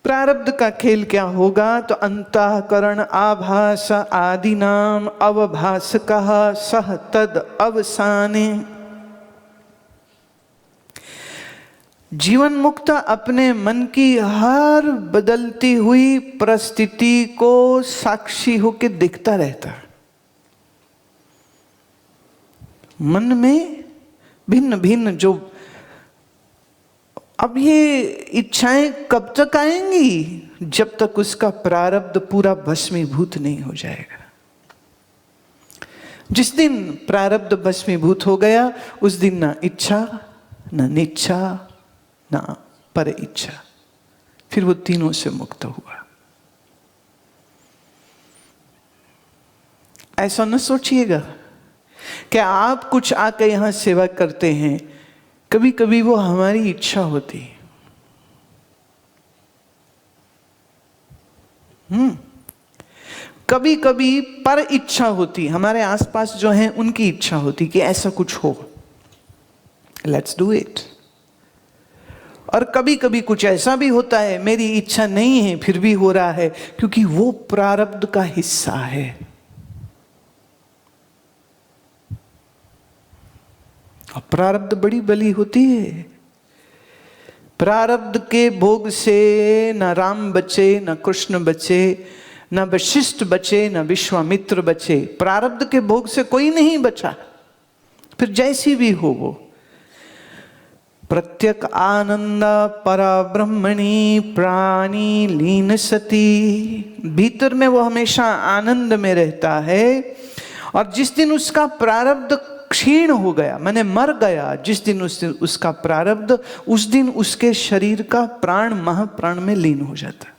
प्रारब्ध का खेल क्या होगा? तो अंतःकरण आभास आदि नाम अवभास कहा सह तद अवसाने। जीवन मुक्त अपने मन की हर बदलती हुई परिस्थिति को साक्षी होकर देखता रहता है। मन में भिन्न भिन्न जो, अब ये इच्छाएं कब तक आएंगी? जब तक उसका प्रारब्ध पूरा भस्मीभूत नहीं हो जाएगा। जिस दिन प्रारब्ध भस्मीभूत हो गया, उस दिन ना इच्छा ना निच्छा ना पर इच्छा, फिर वो तीनों से मुक्त हुआ। ऐसा न सोचिएगा कि आप कुछ आकर यहां सेवा करते हैं, कभी कभी वो हमारी इच्छा होती है। कभी कभी पर इच्छा होती, हमारे आसपास जो हैं उनकी इच्छा होती कि ऐसा कुछ हो, लेट्स डू इट। और कभी कभी कुछ ऐसा भी होता है, मेरी इच्छा नहीं है फिर भी हो रहा है, क्योंकि वो प्रारब्ध का हिस्सा है। और प्रारब्ध बड़ी बली होती है। प्रारब्ध के भोग से न राम बचे, न कृष्ण बचे, न वशिष्ठ बचे, न विश्वामित्र बचे। प्रारब्ध के भोग से कोई नहीं बचा, फिर जैसी भी हो वो। प्रत्यक आनंद पराब्रह्मणि प्राणी लीन सती। भीतर में वो हमेशा आनंद में रहता है। और जिस दिन उसका प्रारब्ध क्षीण हो गया, माने मर गया, जिस दिन उसका प्रारब्ध, उस दिन उसके शरीर का प्राण महाप्राण में लीन हो जाता है।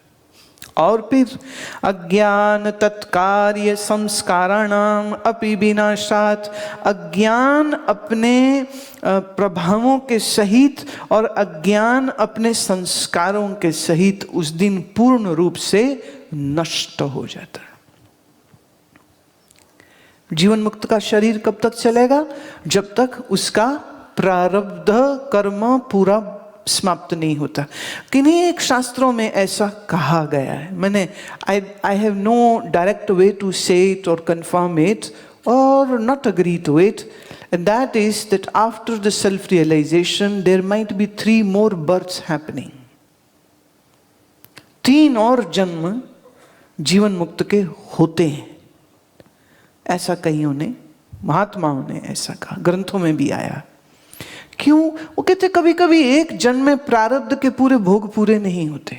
और फिर अज्ञान तत्कार्य संस्काराणाम अपि विनाशात्। अज्ञान अपने प्रभावों के सहित और अज्ञान अपने संस्कारों के सहित उस दिन पूर्ण रूप से नष्ट हो जाता है। जीवन मुक्त का शरीर कब तक चलेगा? जब तक उसका प्रारब्ध कर्म पूरा समाप्त नहीं होता। किन्हीं एक शास्त्रों में ऐसा कहा गया है, मैंने I have no direct way to say it और कंफर्म इट और not agree to it, and that is that after the self realization there might be 3 more births happening. 3 और जन्म जीवन मुक्त के होते हैं, ऐसा कईयों ने, महात्माओं ने ऐसा कहा, ग्रंथों में भी आया। क्यों? वो कहते कभी कभी एक जन्म में प्रारब्ध के पूरे भोग पूरे नहीं होते,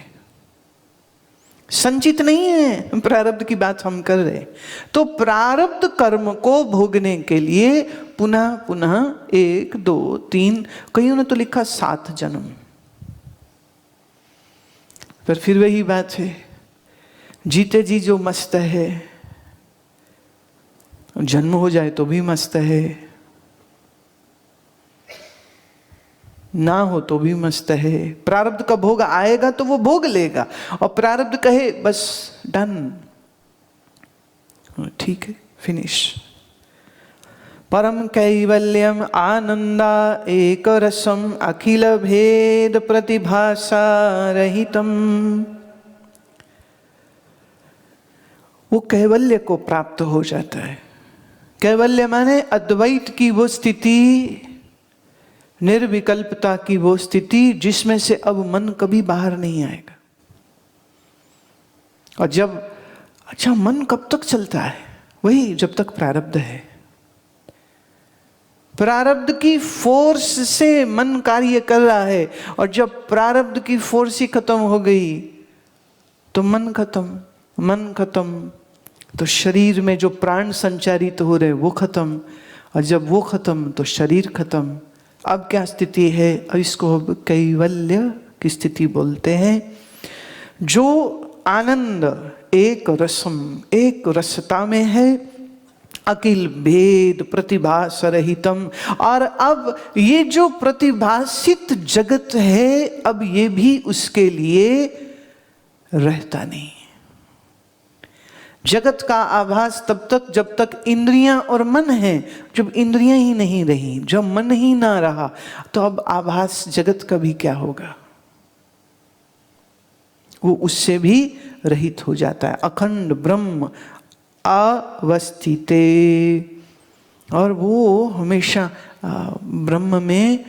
संचित नहीं है प्रारब्ध की बात हम कर रहे। तो प्रारब्ध कर्म को भोगने के लिए पुनः पुनः 1 2 3, कईयों ने तो लिखा 7 जन्म। पर फिर वही बात है, जीते जी जो मस्त है, जन्म हो जाए तो भी मस्त है, ना हो तो भी मस्त है। प्रारब्ध का भोग आएगा तो वो भोग लेगा, और प्रारब्ध कहे बस डन, ठीक है, फिनिश। परम कैवल्यम आनंदा एक रसम अखिल भेद प्रतिभासा रहितम। वो कैवल्य को प्राप्त हो जाता है। कैवल्य माने अद्वैत की वो स्थिति, निर्विकल्पता की वो स्थिति जिसमें से अब मन कभी बाहर नहीं आएगा। और जब, अच्छा मन कब तक चलता है? वही जब तक प्रारब्ध है। प्रारब्ध की फोर्स से मन कार्य कर रहा है, और जब प्रारब्ध की फोर्स ही खत्म हो गई तो मन खत्म, मन खत्म, तो शरीर में जो प्राण संचारित हो रहे वो खत्म, और जब वो खत्म तो शरीर खत्म। अब क्या स्थिति है? अब इसको कैवल्य की स्थिति बोलते हैं। जो आनंद एक रसम, एक रसता में है, अकिल भेद प्रतिभास रहितम। और अब ये जो प्रतिभासित जगत है, अब ये भी उसके लिए रहता नहीं। जगत का आभास तब तक जब तक इंद्रियां और मन है। जब इंद्रियां ही नहीं रही, जब मन ही ना रहा, तो अब आभास जगत का भी क्या होगा? वो उससे भी रहित हो जाता है। अखंड ब्रह्म अवस्थिते, और वो हमेशा ब्रह्म में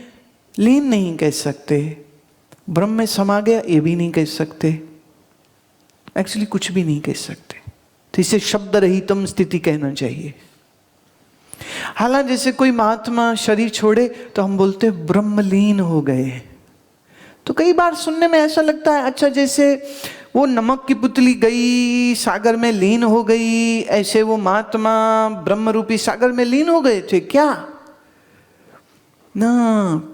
लीन नहीं कह सकते, ब्रह्म में समा गया ये भी नहीं कह सकते, एक्चुअली कुछ भी नहीं कह सकते। तो इसे शब्द रहितम स्थिति कहना चाहिए। हालांकि जैसे कोई महात्मा शरीर छोड़े तो हम बोलते हैं ब्रह्मलीन हो गए। तो कई बार सुनने में ऐसा लगता है अच्छा जैसे वो नमक की पुतली गई सागर में लीन हो गई, ऐसे वो महात्मा ब्रह्म रूपी सागर में लीन हो गए थे क्या? ना,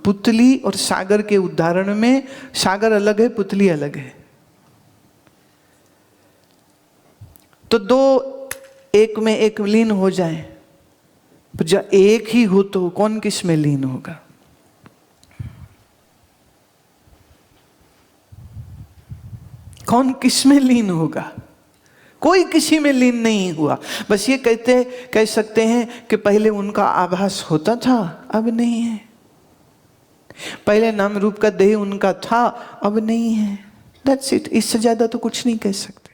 पुतली और सागर के उदाहरण में सागर अलग है, पुतली अलग है। तो दो एक में एक लीन हो जाए, तो जब एक ही हो तो कौन किस में लीन होगा? कौन किस में लीन होगा? कोई किसी में लीन नहीं हुआ। बस ये कह सकते हैं कि पहले उनका आभास होता था, अब नहीं है। पहले नाम रूप का देह उनका था, अब नहीं है। That's it. इससे ज्यादा तो कुछ नहीं कह सकते।